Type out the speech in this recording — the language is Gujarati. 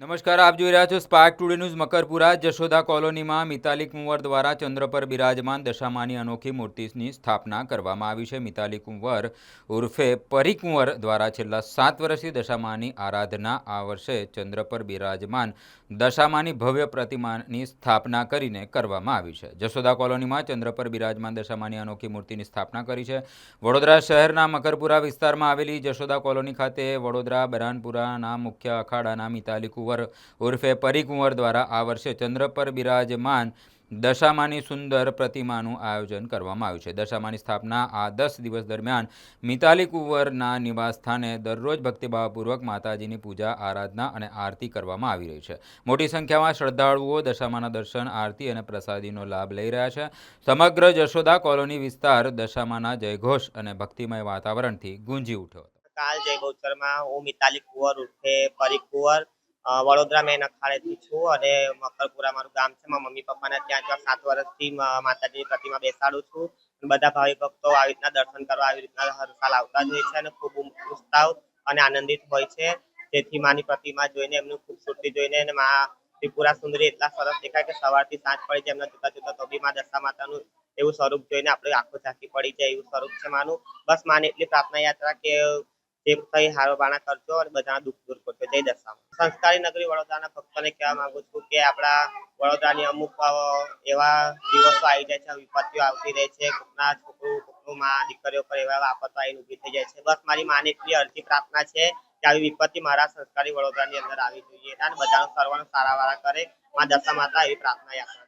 નમસ્કાર, આપ જોઈ રહ્યા છો spark today news. Makarpura Jashoda કોલોનીમાં મિતાલી કુંવર દ્વારા ચંદ્ર પર બિરાજમાન દશામાની અનોખી મૂર્તિની સ્થાપના કરવામાં આવી છે. મિતાલી કુંવર ઉર્ફે પરી કુંવર દ્વારા છેલ્લા 7 વર્ષથી દશામાની આરાધના આ વર્ષે ચંદ્ર પર બિરાજમાન દશામાની ભવ્ય પ્રતિમાની સ્થાપના કરીને કરવામાં આવી છે. જશોદા કોલોનીમાં ચંદ્ર પર બિરાજમાન દશામાની અનોખી મૂર્તિની સ્થાપના કરી છે. વડોદરા શહેરના મકરપુરા વિસ્તારમાં આવેલી જશોદા કોલોની ખાતે વડોદરા બરાનપુરાના મુખ્ય અખાડાના મિતાલી કુંવર ઉર્ફે પરી કુંવર દ્વારા આ વર્ષે ચંદ્ર પર બિરાજમાન દશામાની સુંદર પ્રતિમાનું આયોજન કરવામાં આવ્યું છે. દશામાની સ્થાપના આ 10 દિવસ દરમિયાન મિતાલી કુંવરના નિવાસ સ્થાને દરરોજ ભક્તિભાવપૂર્વક માતાજીની પૂજા, આરાધના અને આરતી કરવામાં આવી રહી છે. મોટી સંખ્યામાં શ્રદ્ધાળુઓ દશામાના દર્શન, આરતી અને પ્રસાદીનો લાભ લઈ રહ્યા છે. સમગ્ર જશોદા કોલોની વિસ્તાર દશામાના જયઘોષ અને ભક્તિમય વાતાવરણથી ગુંજી ઉઠ્યો હતો. કાલ જય ગૌચરમાં હું મિતાલી કુંવર ઉર્ફે પરી કુંવર વડોદરા મેન અખાડેથી છું અને મકરપુરા મારું ગામ છે. મારા મમ્મી પપ્પાના ત્યાં 7 વર્ષથી માતાજીની પ્રતિમા બેસાડું છું. બધા ભાવિ ભક્તો આવી રીતના દર્શન કરવા આવી રીતના હર સાલ આવતા જ હોય છે અને ખૂબ ઉત્સાહ અને આનંદિત હોય છે. જેથી માની પ્રતિમા જોઈને એમની ખૂબસૂરતી જોઈને અને મા ત્રિપુરા સુંદરી એટલા સરસ દેખાય કે સવારથી સાંજ પડી જાય એમના જોતા જોતા તો બી મા દશા માતાનું એવું સ્વરૂપ જોઈને આપણે આંખો ઝાંકી પડી જાય એવું સ્વરૂપ છે માનું. બસ માને એટલી પ્રાર્થના યાત્રા કે જે કઈ હારો બાણા કરજો અને બધાના દુઃખ દૂર કરજો. જય દશા. સંસ્કારી નગરી વડોદરાના ભક્તોને કહેવા માંગુ છું કે આપણા વડોદરાની અમુક એવા દિવસો આવી જાય છે, વિપત્તિઓ આવતી રહે છે. કોકના છોકરું માં દીકરીઓ પર એવા આપતો આવીને ઊભી થઈ જાય છે. બસ મારી માને એટલી અરજી પ્રાર્થના છે કે આવી વિપત્તિ મારા સંસ્કારી વડોદરાની અંદર આવી જોઈએ અને બધાનો સર્વનો સારા વાળા કરે. મા દશા માતા એવી પ્રાર્થના યાત્રા